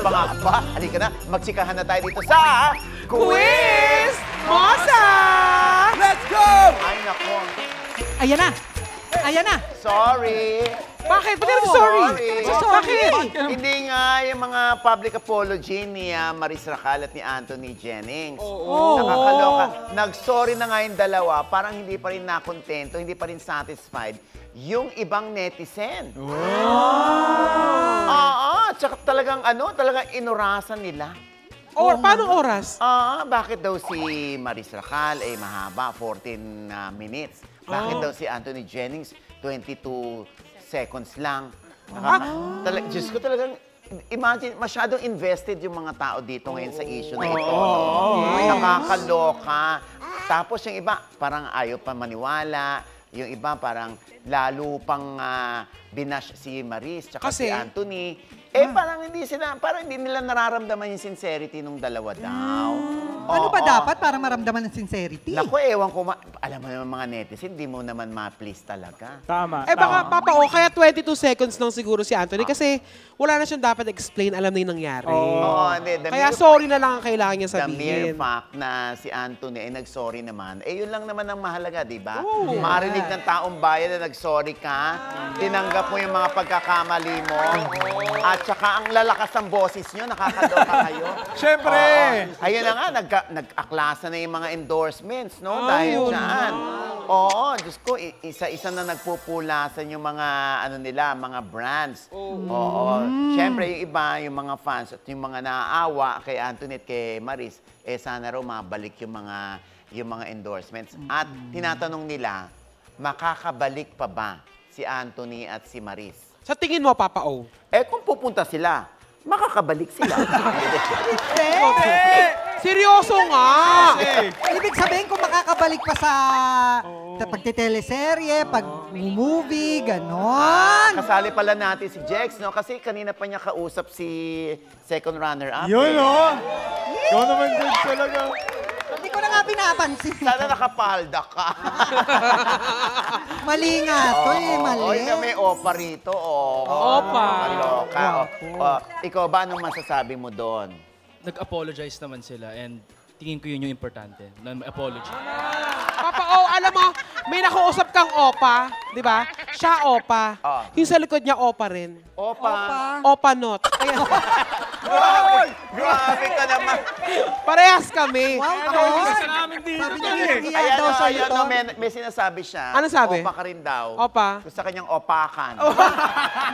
pa nga ba? Halika na, magsikahan na tayo dito sa... Quiz Mosa! Let's go! Ay, nako. Ayan na! Ayan na! Sorry. Bakit? Ba't yung sorry? Bakit? Hindi nga yung mga public apology ni Maris Racal at ni Anthony Jennings. Nakakaloka. Nag-sorry na nga yung dalawa, parang hindi pa rin nakontento, hindi pa rin satisfied yung ibang netizen. Tsaka talagang inurasan nila. Paano oras? Bakit daw si Maris Racal ay mahaba, 14 minutes? Bakit daw si Anthony Jennings, 22 seconds lang? Diyos ko talagang, imagine, masyadong invested yung mga tao dito ngayon sa issue na ito. Nakakaloka. Tapos yung iba, parang ayaw pa maniwala. Yung iba, parang lalo pang binash si Maris tsaka si Anthony. Parang hindi nila nararamdaman yung sincerity nung dalawa daw. Ano ba dapat para maramdaman ng sincerity? Naku, ewan ko, alam mo naman mga netizen, hindi mo naman ma-please talaga. Tama. Baka, kaya 22 seconds lang siguro si Anthony kasi wala na siyang dapat explain, alam na yung nangyari. Kaya sorry na lang ang kailangan niya sabihin. The mere fact na si Anthony ay nag-sorry naman, yun lang naman ang mahalaga, di ba? Marinig ng taong bayan na nag-sorry ka, tinanggap mo yung mga pagkakamali mo, at saka ang lalakas ng boses nyo, nakakaloka kayo. Siyempre! Ayun na nga, nag-aklasa na yung mga endorsements, no? Dahil dyan. Oo, Diyos ko, isa-isa na nagpupulasan yung mga, mga brands. Siyempre, yung iba, yung mga fans at yung mga naaawa kay Anthony at kay Maris, sana raw mabalik yung mga endorsements. At tinatanong nila, makakabalik pa ba si Anthony at si Maris? Sa tingin mo, Papa O? Kung pupunta sila, makakabalik sila. Seryoso nga! Ibig sabihin kung makakabalik pa sa pagtiteleserye, pag-movie, ganon. Kasali pala natin si Jex, no? Kasi kanina pa niya kausap si second runner-up. Yun, no? Ikaw naman din talaga. Hindi ko na nga pinapansin. Sana nakapalda ka. Mali nga to mali. May opa rito, Opa. Maloka. Ikaw ba, anong masasabi mo doon? Nag-apologize naman sila and tingin ko yun yung importante, apology. Papa O, alam mo, may nakausap kang opa, di ba? Siya opa. Yung sa likod niya opa rin. Opa. Opa not. Kaya, Grabe ka naman. parehas kami. Sabi niya, iya daw sa ito. May sinasabi siya. Ano sabi? Opa ka rin daw. Opa. Gusto kanyang opakan.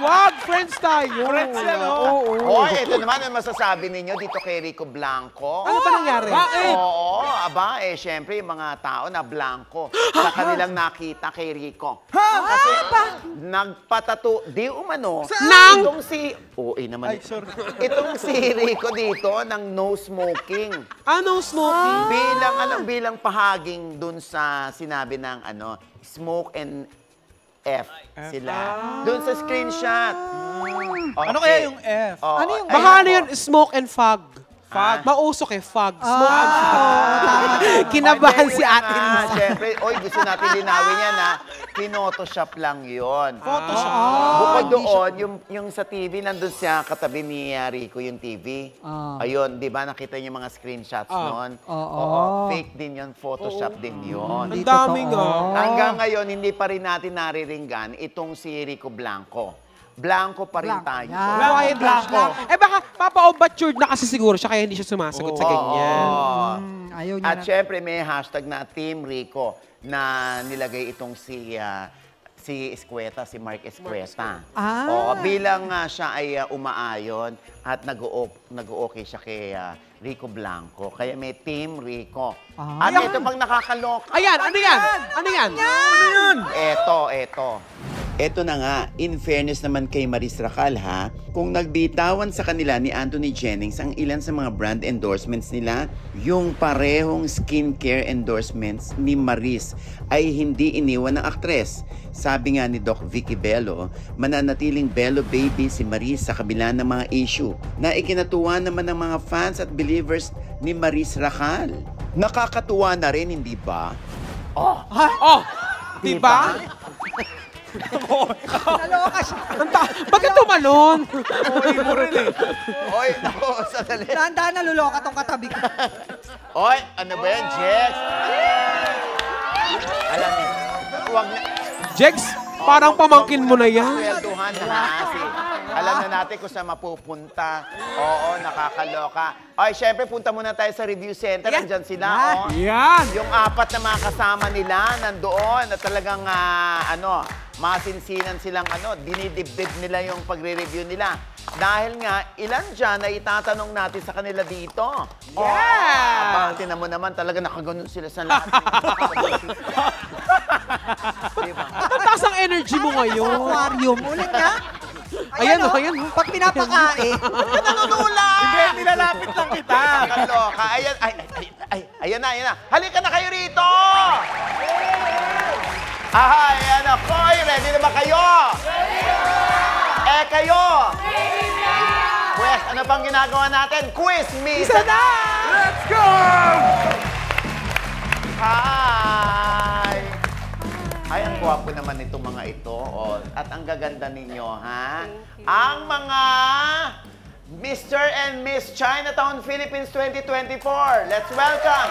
Wag, friends tayo. Friends yan, no? Oo. Ito naman ang masasabi ninyo dito kay Rico Blanco. Ano ba nangyari? Oo, syempre yung mga tao na blanco sa kanilang nakita kay Rico. Kasi nagpatato, di umano, itong si... naman. Ay, sorry. Itong si Rico dito ng no smoking. Ano smoking? Bilang pahaging dun sa sinabi ng smoke and F sila. Dun sa screenshot. Ano kaya yung F? Ano yung Baka ano yun, smoke and fog. Fog? Mausok fog. Smoke and fog. Kinabahan si Ate Lisa. Siyempre, gusto natin linawin yan na pinotoshop lang yun. Photoshop. Bukod doon, yung sa TV, nandun siya katabi ni Rico yung TV. Ayun, di ba nakita niyo yung mga screenshots noon? Fake din yun, Photoshop din yun. Ang dami nga. Hanggang ngayon, hindi pa rin natin nariringgan itong si Rico Blanco. Blanco pa rin tayo. Quiet Blanco. Baka Papa O matured na kasi siguro siya kaya hindi siya sumasagot sa ganyan. Ayaw niya At syempre may hashtag na Team Rico na nilagay itong si Escueta, si Mark Escueta. Bilang siya ay umaayon at nag-o-okay siya kay Rico Blanco. Kaya may Team Rico. At ito pang nakakaloka. Ayan, ano yan? Ano yan? Ito. Ito na nga, in fairness naman kay Maris Racal kung nagbitawan sa kanila ni Anthony Jennings ang ilan sa mga brand endorsements nila, yung parehong skincare endorsements ni Maris ay hindi iniwan ng aktres. Sabi nga ni Doc Vicky Bello, mananatiling Bello baby si Maris sa kabila ng mga issue na ikinatuwa naman ng mga fans at believers ni Maris Racal. Nakakatuwa na rin, hindi ba? Diba? Naloka siya. Bakit tumalon? Oy, ako, sandali. Dahan-dahan naluloka tong katabi ko. Oy, ano ba yan, Jex? Alam niyo, huwag na. Jex, parang pamangkin mo na yan. Swelduhan na kasi. Alam na natin kung saan mapupunta. Oo, nakakaloka. Ay, syempre, punta muna tayo sa review center. Ayan. Andyan sila, oh. Yan. Yung 4 na mga kasama nila nandoon na talagang masinsinan silang dinidibdib nila yung pagre-review nila. Dahil nga, ilan dyan na itatanong natin sa kanila dito. Yeah! Tinan mo naman, talaga nakaganon sila sa lahat. Diba? Ang taas ang energy mo ngayon. Aquarium. Ulit nga. Ayan, ayan. Pag pinapakain. Nanunula! Hindi, nilalapit lang kita. Nakakaloka. Ayan na. Halika na kayo rito! Ayan na. Koy, ready na ba kayo? Kayo? Pwes, ano pang ginagawa natin? Quiz me! Isa na! Let's go! Hi! Ay, ang gwapo naman itong mga ito. Oh. At ang gaganda ninyo, ha? Ang mga Mr. and Miss Chinatown Philippines 2024. Let's welcome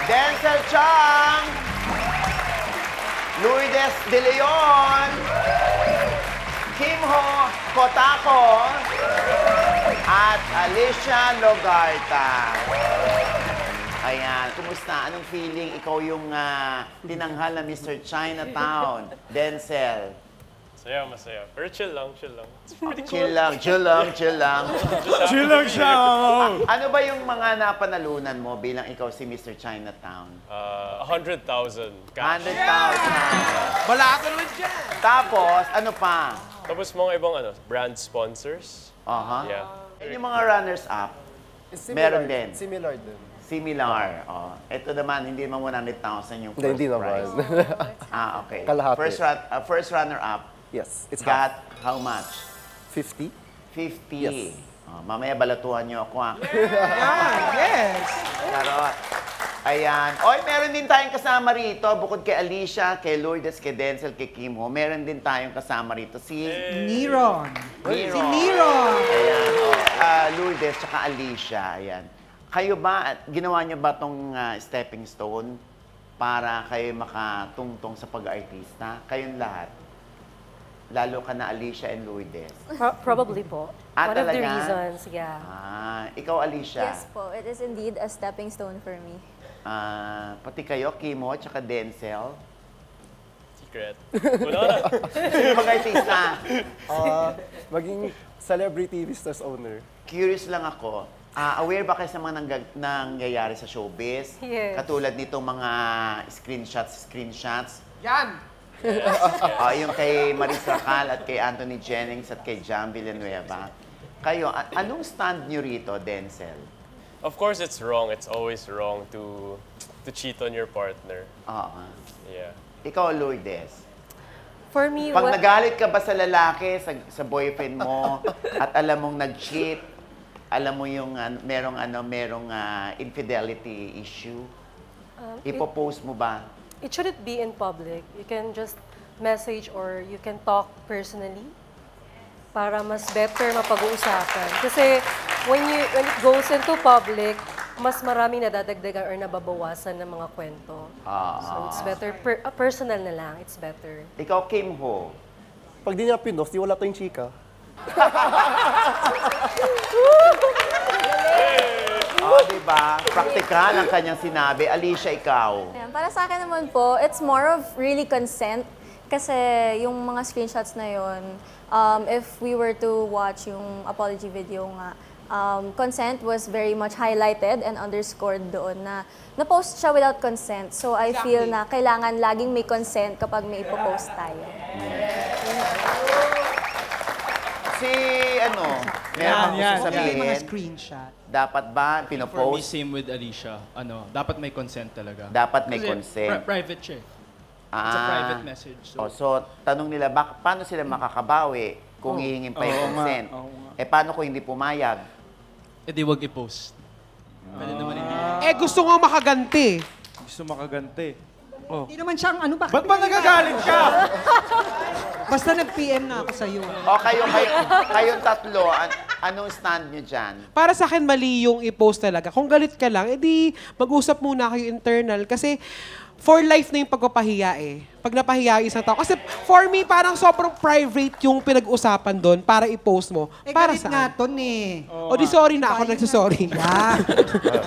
Denzel Chang, Lourdes De Leon, Kim Ho Kotako, at Alicia Logarta. Ayan, kumusta? Anong feeling? Ikaw yung tinanghal na Mr. Chinatown, Denzel. Masaya. Pero chill lang. It's pretty cool. Chill lang. Chill lang siya. Ano ba yung mga napanalunan mo bilang ikaw si Mr. Chinatown? 100,000 cash. 100,000. Wala ka naman dyan. Tapos, ano pa? Tapos mga ibang brand sponsors. Yeah. Yung mga runners-up, meron din. Similar din. Similar. Oh. Ito naman, hindi naman 100,000 yung first Hindi prize. naman. Okay. Kalahati. First runner-up, Yes, it's got how much? 50. 50. Yes. Oh, mamaya balatuhan niyo ako, ha? Yes. Charot. Ayan. Oy, meron din tayong kasama rito. Bukod kay Alicia, kay Lourdes, kay Denzel, kay Kim Ho, meron din tayong kasama rito. Si Niron. Nero. Si Niron. Ayan. Lourdes, tsaka Alicia. Ayan. Kayo ba, ginawa niyo ba itong stepping stone para kayo makatungtong sa pag-artista? Kayong lahat? Lalo ka na Alicia and Lourdes. Probably po. Ah, One of the talaga? reasons, yeah. Ikaw, Alicia. Yes po, it is indeed a stepping stone for me. Pati kayo, Kim Ho, tsaka Denzel. Secret. Wala na. Sino mag-artista? Maging celebrity business owner. Curious lang ako. Aware ba kayo sa mga nangyayari sa showbiz? Yes. Katulad nitong mga screenshots. Yan. Yung kay Maris Racal at kay Anthony Jennings at kay Jam Villanueva. Kayo, anong stand nyo rito, Denzel? Of course, it's wrong. It's always wrong to cheat on your partner. Yeah. Ikaw, Lourdes. For me, Pag nagalit ka ba sa lalaki, sa boyfriend mo, at alam mong nag-cheat, alam mo yung merong infidelity issue, ipopost mo ba? it shouldn't be in public. You can just message or you can talk personally para mas better mapag-uusapan. Kasi when it goes into public, mas maraming nadadagdagan or nababawasan ng mga kwento. So it's better, personal na lang, it's better. Ikaw, Kim Ho. Pag di niya pinost, di wala tayong chika. Diba? Praktikal ang kanyang sinabi. Alicia, ikaw. Ayan, para sa akin naman po, it's more of really consent. Kasi yung mga screenshots na yun, if we were to watch yung apology video nga, consent was very much highlighted and underscored doon na na-post siya without consent. So I feel na kailangan laging may consent kapag may ipopost tayo. Meron yan. ako sasabihin. Yung mga screenshot. Dapat ba For me, pinopost? same with Alicia. Dapat may consent talaga. Dapat may Kasi consent. private siya. It's a private message. So, tanong nila, paano sila makakabawi kung hihingin pa yung consent? Paano kung hindi pumayag? Di wag i-post. Pwede naman hindi. Gusto nga makaganti. Gusto makaganti. Hindi naman siyang ano ba? Ba't ba nagagalit ka? Basta nag-PM na ako sa'yo. O kayong tatlo, anong stand nyo dyan? Para sa akin, mali yung i-post talaga. Kung galit ka lang, edi mag-usap muna kayo internal. Kasi for life na yung pagpapahiya eh. Pag napahiya yung isang tao. Kasi for me, parang sobrang private yung pinag-usapan doon para i-post mo. Para galit saan? nga ton eh. O di sorry na ako, nagsasorry.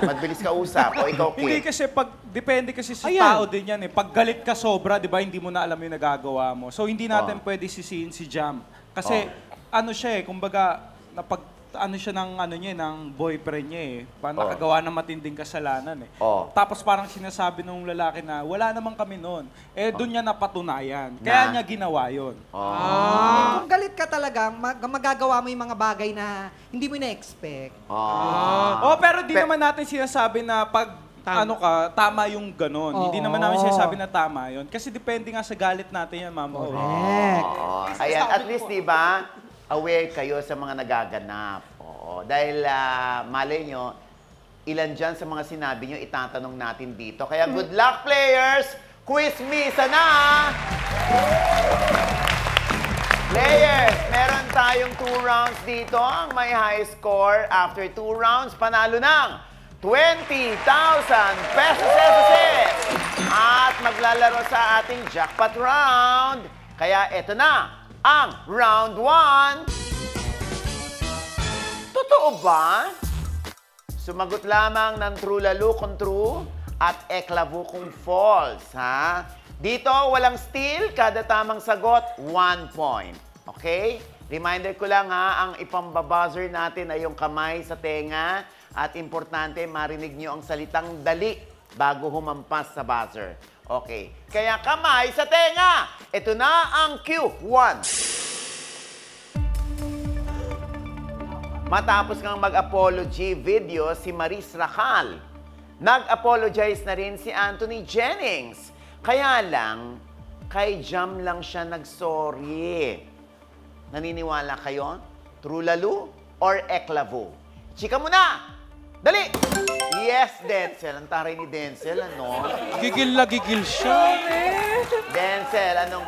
Mabilis ka usap. O ikaw, Hindi Kit. kasi depende kasi sa Ayan. tao din yan eh. Pag galit ka sobra, di ba, hindi mo na alam yung nagagawa mo. So, hindi natin pwede sisihin si Jam. Kasi, ano siya eh, kumbaga, ano siya ng boyfriend niya eh. Nakagawa ng matinding kasalanan eh. Tapos parang sinasabi nung lalaki na, wala naman kami noon. Eh, doon niya napatunayan. Kaya niya ginawa yun. Kung galit ka talaga, magagawa mo yung mga bagay na hindi mo na-expect. Pero di naman natin sinasabi na pag tama yung ganon. Hindi naman namin sinasabi na tama yun. Kasi depende nga sa galit natin yan, Mama. Correct. Ayan, at least, di ba, aware kayo sa mga nagaganap. Oo. Dahil malay nyo, ilan dyan sa mga sinabi nyo, itatanong natin dito. Kaya good luck, players! Quiz me! Sana! Players, meron tayong 2 rounds dito. Ang may high score after 2 rounds, panalo ng 20,000 pesos. At maglalaro sa ating jackpot round. Kaya eto na ang round 1. Totoo ba? Sumagot lamang ng true lalo kung true at eklavu kung false, ha? Dito, walang steal. Kada tamang sagot, 1 point. Okay? Reminder ko lang, ha, ang ipambabuzzer natin ay yung kamay sa tenga at importante, marinig nyo ang salitang dali bago humampas sa buzzer. Okay. Kaya kamay sa tenga. Ito na ang cue. 1. Matapos ngang mag-apology video si Maris Racal, nag-apologize na rin si Anthony Jennings. Kaya lang, kay Jam lang siya nag-sorry. Naniniwala kayo? True lalo or eklavu? Chika mo na! Dali! Yes, Denzel. Ang taray ni Denzel, ano? Gigil na gigil siya. Denzel, anong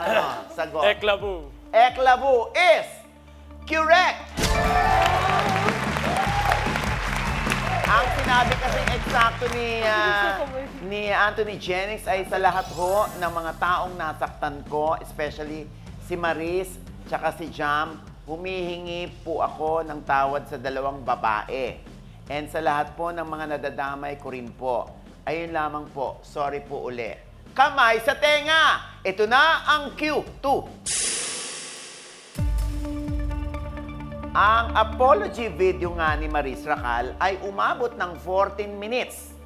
sagot? Eklavu. Eklavu is correct! Ang sinabi kasi eksakto ni Anthony Jennings ay sa lahat ho ng mga taong nasaktan ko, especially si Maris tsaka si Jam, humihingi po ako ng tawad sa 2 babae. And sa lahat po ng mga nadadamay ko rin po. Ayun lamang po. Sorry po uli. Kamay sa tenga! Ito na ang cue. 2. Ang apology video nga ni Maris Racal ay umabot ng 14 minutes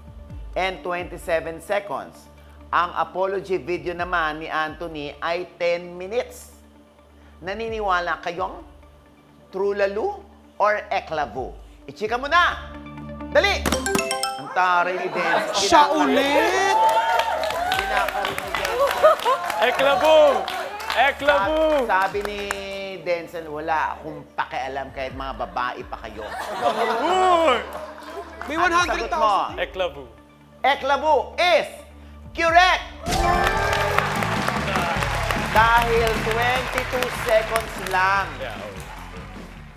and 27 seconds. Ang apology video naman ni Anthony ay 10 minutes. Naniniwala kayong true lalo or eklavu? Ichika mo na! Dali! Ang taray ni Denzel. Siya ulit! Kinakarin ni Denzel. Eklavu! Eklavu! Sabi ni Denzel, wala akong pakialam kahit mga babae pa kayo. May Ano sagot mo? 100,000. Eklavu. Eklavu is correct! Dahil 22 seconds lang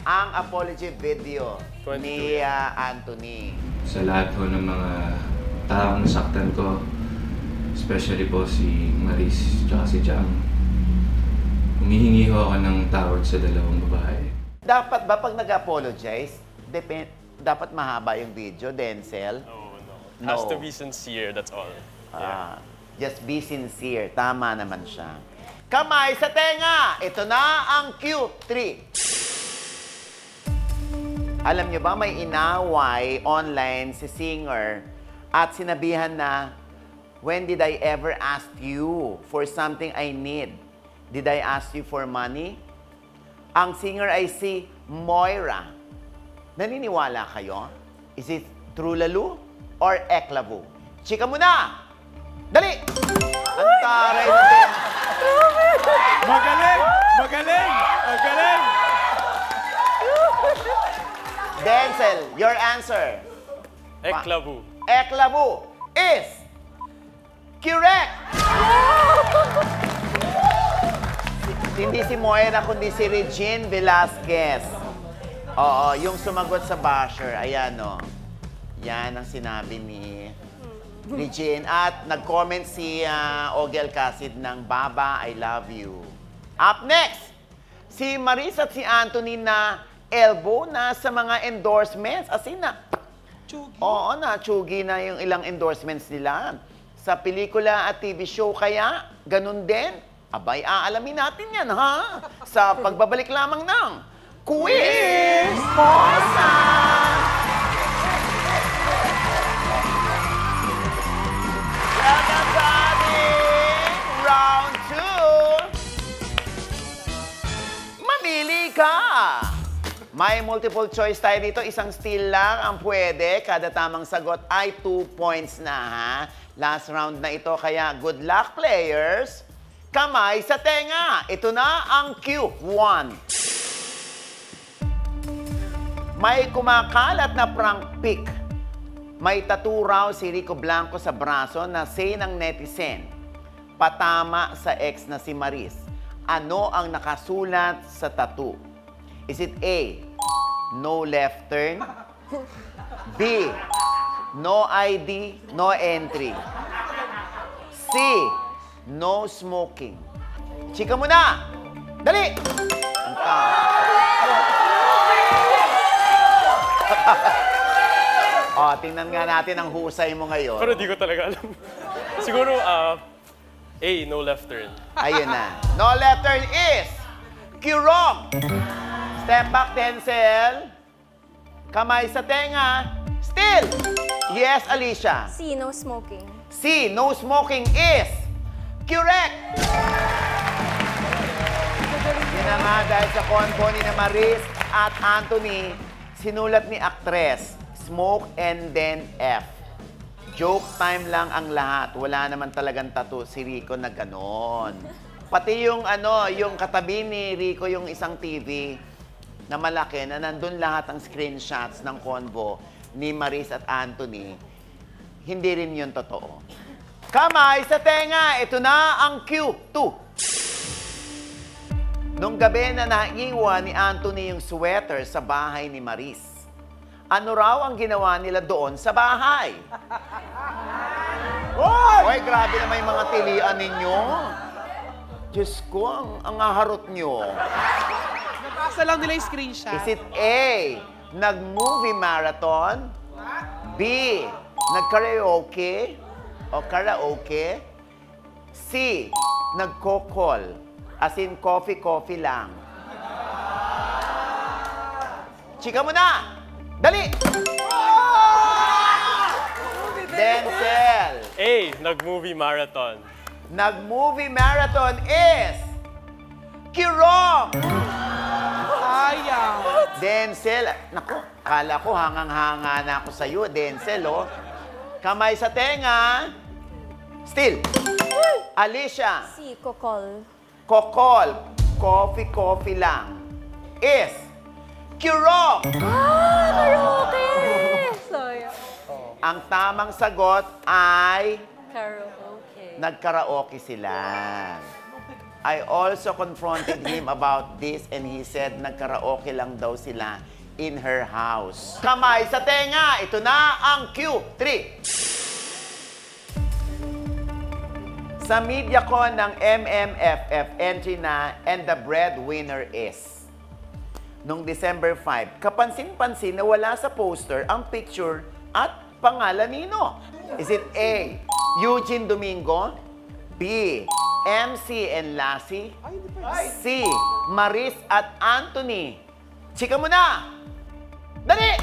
ang apology video ni Anthony. Sa lahat po ng mga taong nasaktan ko, especially po si Maris at si Jam, humihingi ho ako ng tawad sa 2 babae. Dapat ba pag nag-apologize, dapat mahaba yung video, Denzel? No. Has to be sincere, that's all. Just be sincere. Tama naman siya. Kamay sa tenga! Ito na ang cue. 3. Alam niyo ba, may inaway online si singer at sinabihan na, when did I ever ask you for something I need? Did I ask you for money? Ang singer ay si Moira. Naniniwala kayo? Is it true lalo or eklavu? Chika mo na! Dali! Ang taray natin. Magaling! Magaling! Magaling! Denzel, your answer. Eklavu. Eklavu is correct! Si Hindi si Moira, kundi si Regine Velasquez. Oo, yung sumagot sa basher. Ayan, o. Yan ang sinabi ni Regine. At nag-comment si Ogel Casid ng Baba, I love you. Up next, si Maris at si Anthony na elbow na sa mga endorsements. As in na, oo na, tsugi na yung ilang endorsements nila. Sa pelikula at TV show kaya, ganun din. Abay, aalamin natin yan, ha? Sa pagbabalik lamang ng Quiz Mosa! Round 2. Mamili ka! May multiple choice tayo dito. Isang steal lang ang pwede. Kada tamang sagot ay 2 points na, ha? Last round na ito, kaya good luck, players! Kamay sa tenga. Ito na ang cue. 1. May kumakalat na prank pic. May tattoo raw si Rico Blanco sa braso na say ng netizen. Patama sa ex na si Maris. Ano ang nakasulat sa tattoo? Is it A, no left turn? B, no ID, no entry? C, no smoking. Chika mo na! Dali! O, tingnan nga natin ang husay mo ngayon. Pero di ko talaga alam. Siguro, A, no left turn. Ayun na. No left turn is Q-wrong. Step back, Denzel. Kamay sa tenga. Still. Yes, Alicia. C, no smoking. C, no smoking is correct. Yun na nga, dahil sa konpo ni na Maris at Anthony, sinulat ni actress, smoke and then F. Joke time lang ang lahat. Wala naman talagang tattoo si Rico na ganon. Pati yung yung katabi ni Rico, yung isang TV na malaki, na nandun lahat ang screenshots ng convo ni Maris at Anthony, hindi rin yun totoo. Kamay sa tenga, ito na ang Q2. Nung gabi na naiwan ni Anthony yung sweater sa bahay ni Maris, ano raw ang ginawa nila doon sa bahay? Oy, grabe naman yung mga tilian ninyo. Diyos ko, ang aharot nyo. Nabasa lang nila yung screenshot. Is it A, nag-movie marathon? B, nag-karaoke? O karaoke? C, nag-kokol? As in, coffee lang. Chika mo na! Dali! Denzel! A, nag-movie marathon. Nag-movie marathon is Kirong! Sayang. Denzel, naku, kala ko hangang-hanga na ako sa'yo, Denzel, oh. Kamay sa tenga. Still. Alicia. C, kokol. Kokol. Coffee lang. Is Kirong! Karaoke! Sayang. Ang tamang sagot ay Karaoke. nagkaraoke sila. I also confronted him about this and he said nagkaraoke lang daw sila in her house. Kamay sa tenga, ito na ang Q3. Sa MediaCon ng MMFF, entry na and the breadwinner is. Noong December 5, kapansin-pansin na wala sa poster ang picture at pangalan nino. Is it A, Eugene Domingo? B, MC and Lassie? C, Maris at Anthony? Chika mo na! Dali!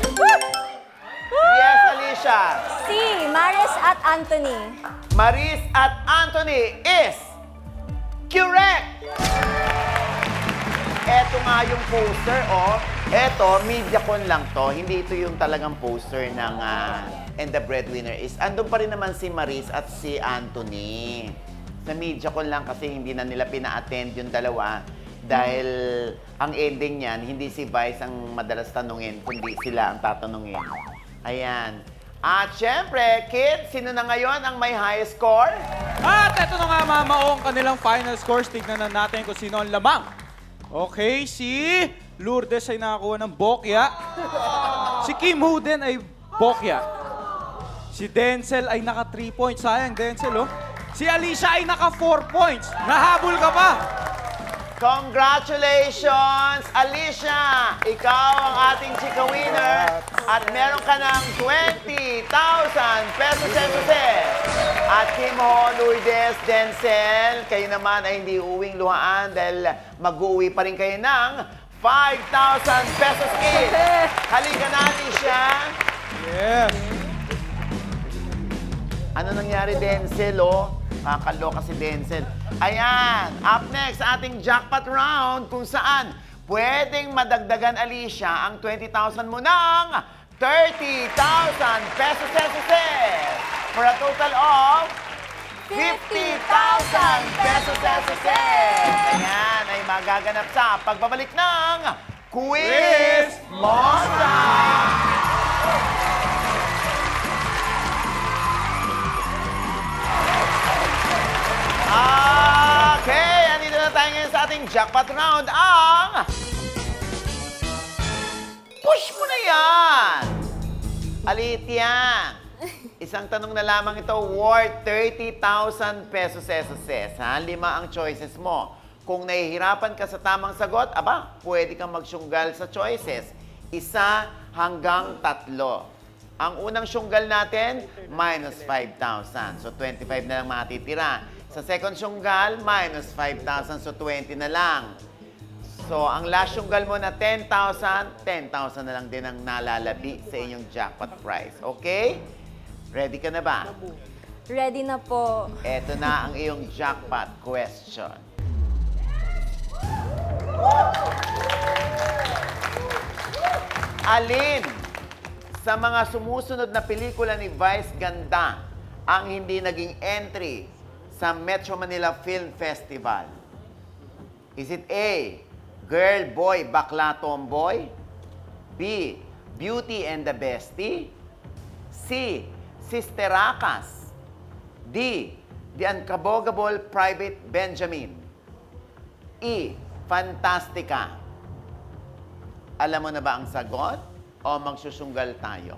Yes, Alicia. C, Maris at Anthony. Maris at Anthony is correct! Eto nga yung poster, oh. Eto, MediaCon lang to. Hindi ito yung talagang poster ng And the Breadwinner is. Andun pa rin naman si Maris at si Anthony. Sa MediaCon lang kasi hindi na nila pina-attend yung dalawa. Dahil ang ending niyan, hindi si Vice ang madalas tanungin, kundi sila ang tatanungin. Ayan. At syempre, kids, sino na ngayon ang may highest score? At ito na nga mga maong kanilang final scores. Tignan na natin kung sino ang lamang. Okay, si Lourdes ay nakakuha ng bokya. Si Kim Hu din ay bokya. Si Denzel ay naka 3 points. Sayang, Denzel, oh. Si Alicia ay naka 4 points. Nahabol ka pa. Congratulations, Alicia! Ikaw ang ating chika winner at meron ka ng 20,000 pesos. At Kim Ho, Lourdes, Denzel, kayo naman ay hindi uwing luhaan dahil mag-uwi pa rin kayo ng 5,000 pesos each. Halika na, Alicia. Yes. Ano nangyari, Denzel, oh? Kakaloka si Denzel. Ayan, up next, ating jackpot round kung saan pwedeng madagdagan, Alicia, ang 20,000 mo ng 30,000 pesos. For a total of 50,000 pesos. Ayan, ay magaganap sa pagbabalik ng Quiz Monster! Okay, andito na tayo ngayon sa ating jackpot round. Ang push mo na yan! Alit yan. Isang tanong na lamang ito, worth 30,000 pesos. Ha? 5 ang choices mo. Kung nahihirapan ka sa tamang sagot, pwede kang magsyunggal sa choices. 1 hanggang 3. Ang unang syunggal natin, minus 5,000. So, 25 na lang matitira. Sa second syunggal, minus 5,000. So, 20 na lang. So, ang last syunggal mo na 10,000, 10,000 na lang din ang nalalabi sa inyong jackpot prize. Okay? Ready ka na ba? Ready na po. Ito na ang iyong jackpot question. Alin sa mga sumusunod na pelikula ni Vice Ganda ang hindi naging entry sa Metro Manila Film Festival? Is it A, Girl, Boy, Bakla, Tomboy? B, Beauty and the Bestie? C, Sister Akas? D, The Unkabogable Private Benjamin? E, Fantastica? Alam mo na ba ang sagot? O magsusunggal tayo?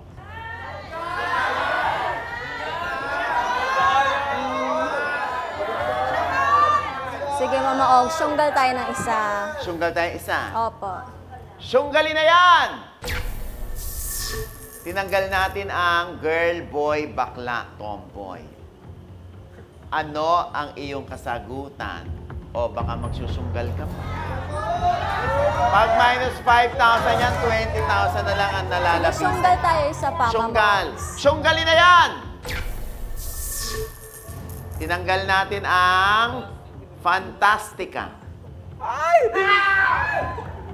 Sige, Mama Og, syunggal tayo ng isa. Syunggal tayo isa? Opo. Syunggalin na yan! Tinanggal natin ang girl, boy, bakla, tomboy. Ano ang iyong kasagutan? O baka magsusunggal ka pa? Pag minus 5,000 yan, 20,000 na lang ang nalalabis. Syunggal tayo isa pa, Syunggal. Mama Og. Syunggalin na yan! Tinanggal natin ang Fantastica.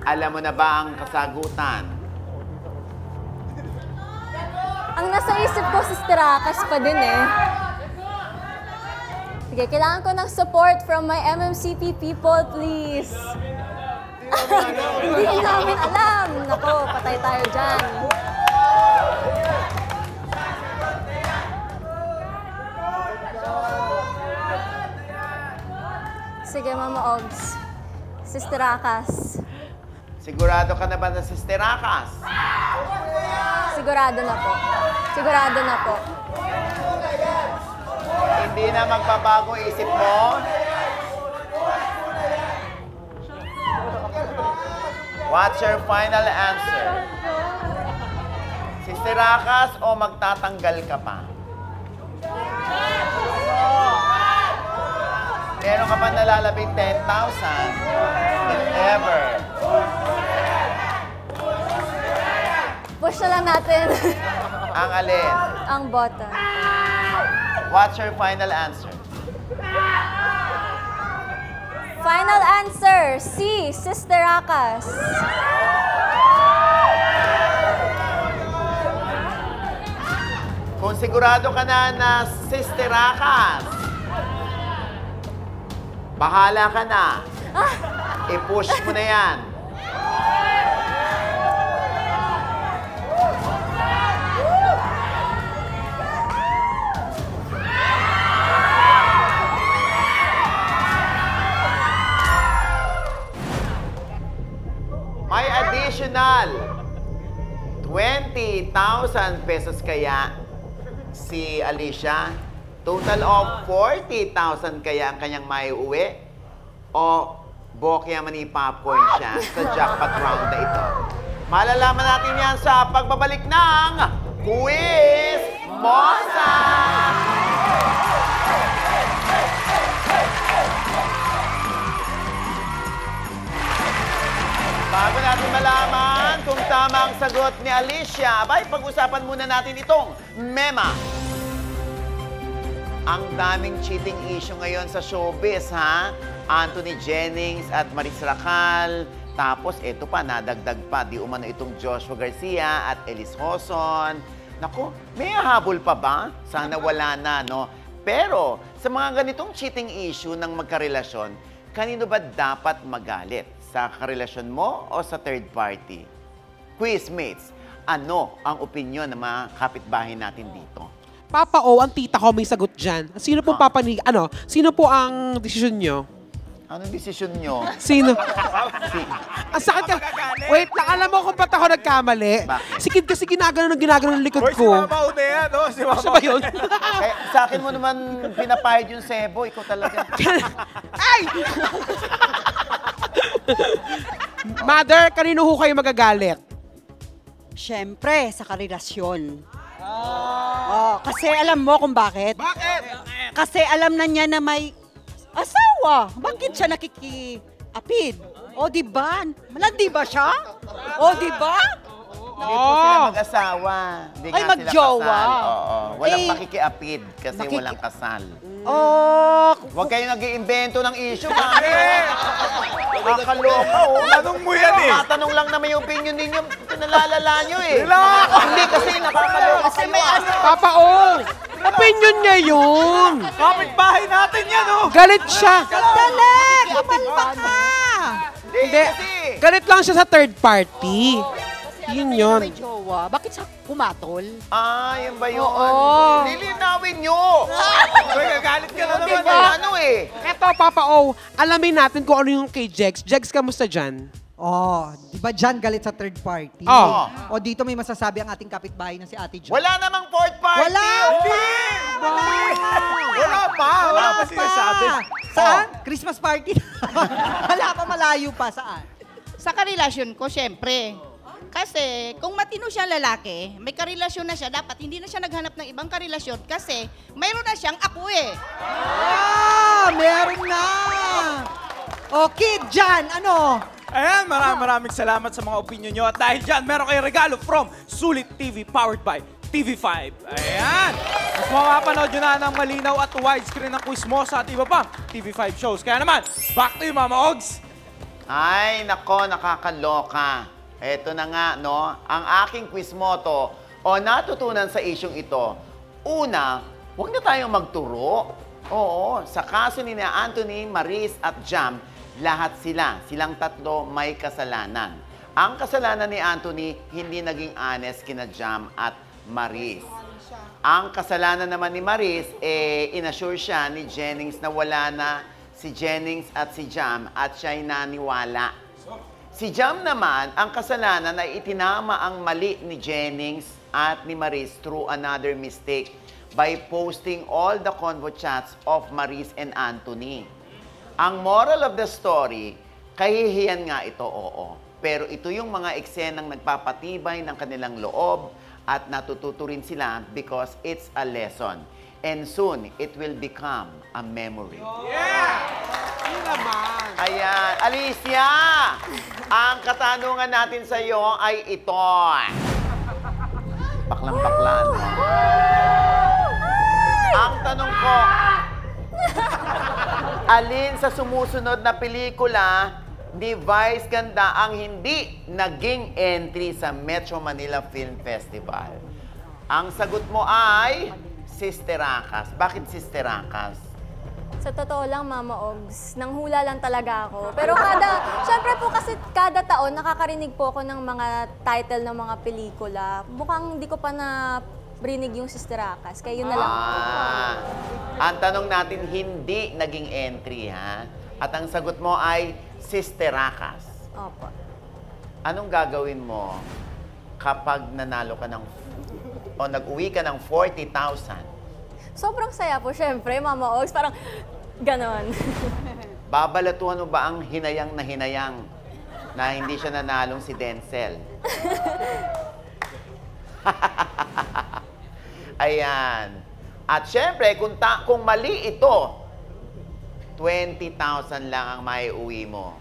Alam mo na ba ang kasagutan? Ang nasa isip ko, Sister Akas pa din eh. Sige, kailangan ko ng support from my MMCP people, please. Hindi namin alam. Nako, patay tayo dyan. Sige, Mama Ogs. Sister Akas. Sigurado ka na ba na Sister Akas? Sigurado na po. Sigurado na po. Hindi na magbabago isip mo? What's your final answer? Sister Akas o magtatanggal ka pa? Meron ka pa nalalabing 10,000? If ever. Push na lang natin. Ang alin? Ang button. What's your final answer? Final answer, C, Sister Akas. Kung sigurado ka na Sister Akas, bahala ka na. I-push mo na yan. additional 20,000 pesos kaya si Alicia? Total of 40,000 kaya ang kanyang maiuwi? O bokya mani popcorn siya sa jackpot round na ito? Malalaman natin yan sa pagbabalik ng Quiz Mosa! Bago natin malaman kung tama ang sagot ni Alicia, abay, pag-usapan muna natin itong mema. Ang daming cheating issue ngayon sa showbiz, ha? Anthony Jennings at Maris Racal. Tapos, ito pa, nadagdag pa. Di umano itong Joshua Garcia at Elise Hoson. Naku, may habol pa ba? Sana wala na, no? Pero, sa mga ganitong cheating issue ng magkarelasyon, kanino ba dapat magalit? Sa karelasyon mo o sa third party? Quizmates, ano ang opinion ng mga kapitbahay natin dito? Papa O, ang tita ko may sagot dyan. Sino pong sino po ang desisyon nyo? Anong desisyon nyo? Sino? Ang sakit ka. Wait lang, alam mo kung ba't ako nagkamali? Bakit? Si Kid kasi ginagano ng likod ko. Mama Una yan, no? Si Mama Siya ba yun? Eh, sa akin mo naman pinapahid yung sebo, ikaw talaga. Ay! Mother, kanino ho kayo magagalit? Siyempre, sa karelasyon. Oh, kasi alam mo kung bakit? Bakit? Kasi alam na niya na may asawa. Bakit siya nakikiapid? O, diba? Malandi ba siya? O, diba? Hindi po sila mag-asawa. Hindi Ay, nga magjowa. sila kasal. Oo. Walang Eh, makikiapid kasi walang kasal. Oh, Huwag kayo nag-iimbento ng issue, kami. Nakakaloka, oh. Tanong mo yan eh. Tatanong lang naman yung opinion ninyo, pinalalala nyo eh. Hindi kasi nakakaloka kasi kayo. may ano. Papa O, opinion niya yun. Kapit-bahay natin yan, oh! Galit siya. dali! Kumalma ka! Hindi, kasi. galit lang siya sa third party. Yun yun. May jowa. Bakit siya kumatol? Ah, yun ba yun? Oo. Lilinawin nyo. Nagagalit ka na naman, Diba? eh. Ano eh? Eto, Papa O, alamin natin kung ano yung kay Jex. Jex, kamusta dyan? Oh, di ba dyan galit sa third party? Oh. O dito may masasabi ang ating kapitbahay na si Ate Jo. Wala namang fourth party. Wala! Wala pa sinasabi. Saan? Christmas party. Wala pa, malayo pa. Saan? Sa karelasyon ko, syempre. Kasi kung matino siya lalaki, may karelasyon na siya, dapat hindi na siya naghanap ng ibang karelasyon kasi mayroon na siyang ako eh. Ah, meron na! O, Kid, dyan, ano? Ayan, maraming salamat sa mga opinion nyo. At dahil dyan, meron kayong regalo from Sulit TV powered by TV5. Ayan! Mas mapapanood nyo na ng malinaw at widescreen ng Quiz Mosa at iba pang TV5 shows. Kaya naman, back to you, Mama Ogs! Ay, nako, nakakaloka. Eto na nga, no? Ang aking quiz motto o natutunan sa isyong ito, una, huwag na tayong magturo. Oo, sa kaso ni Anthony, Maris at Jam, lahat silang tatlo may kasalanan. Ang kasalanan ni Anthony, hindi naging honest kina Jam at Maris. Ang kasalanan naman ni Maris, inassure siya ni Jennings na wala na si Jennings at si Jam at siya'y naniwala. Si Jam naman, ang kasalanan ay itinama ang mali ni Jennings at ni Maris through another mistake by posting all the convo chats of Maris and Anthony. Ang moral of the story, kahihiyan nga ito, oo. Pero ito yung mga eksenang nagpapatibay ng kanilang loob at natututo rin sila because it's a lesson. And soon, it will become a memory. Yun naman. Ayan. Alicia, ang katanungan natin sa iyo ay ito. Baklang-bakla, no? Ang tanong ko, alin sa sumusunod na pelikula ni Vice Ganda ang hindi naging entry sa Metro Manila Film Festival? Ang sagot mo ay Sister Akas. Bakit Sister Akas? Sa totoo lang, Mama Ogs, nanghula lang talaga ako. Pero syempre po kasi kada taon, nakakarinig po ako ng mga title ng mga pelikula. Mukhang hindi ko pa na-rinig yung Sister Akas, kaya yun na lang. Ang tanong natin, hindi naging entry, ha? At ang sagot mo ay Sister Akas. Opo. anong gagawin mo kapag nanalo ka ng, o nag-uwi ka ng 40,000? Sobrang saya po, syempre, Mama Ogs. Parang ganon. Babalatuhan mo ba ang hinayang na hindi siya nanalong si Denzel? Ayan. At syempre, kung mali ito, 20,000 lang ang maiuwi mo.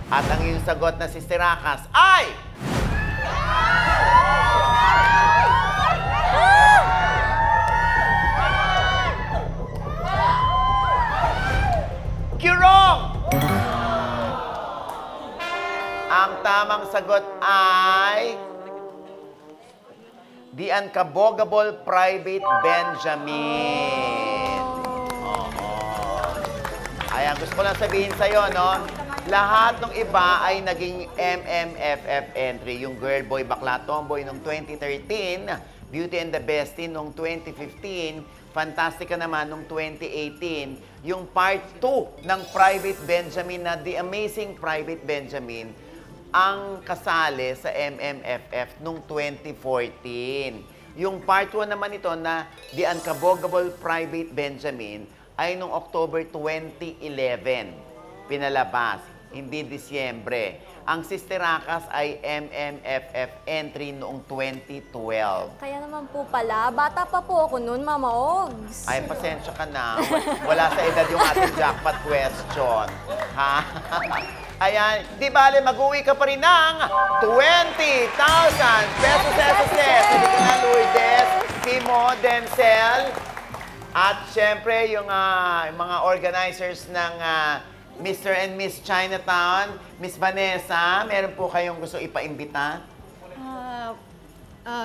At ang iyong sagot na si Sirakas ay... Kirong! Ang tamang sagot ay... The Unkabogable Private Benjamin. Oo. Ayan, gusto ko lang sabihin sa'yo, no? Lahat ng iba ay naging MMFF entry. Yung Girl, Boy, Bakla, Tomboy noong 2013, Beauty and the Bestie noong 2015, Fantastica naman noong 2018. Yung part 2 ng Private Benjamin na The Amazing Private Benjamin, ang kasali sa MMFF noong 2014. Yung part 1 naman ito na The Unkabogable Private Benjamin ay noong October 2011 pinalabas, hindi Disyembre. Ang Sisterakas ay MMFF entry noong 2012. Kaya naman po pala, bata pa po ako noon, Mama Ogs. Ay, pasensya ka na. Wala sa edad yung ating jackpot question. Ha? Ayan, di bale, mag-uwi ka pa rin ng 20,000 pesos. Hindi ko na Lourdes, Timo, Denzel, at syempre yung mga organizers ng Mr. and Miss Chinatown. Miss Vanessa, meron po kayong gusto ipaimbita?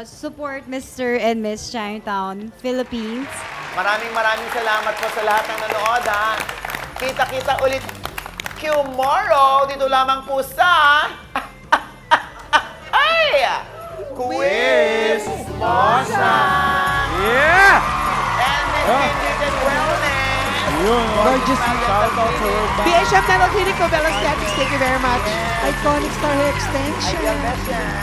Support Mr. and Miss Chinatown, Philippines. Maraming salamat po sa lahat ng nanood, ha. Kita-kita ulit tomorrow, dito lamang po sa... Ay! Quiz Mosa! Yeah! And Miss Ingrid Wellness! Gorgeous. BHF Dental Clinic, Covelo Aesthetics, thank you very much. Iconic Star Hair Extension. Ideal Best yan.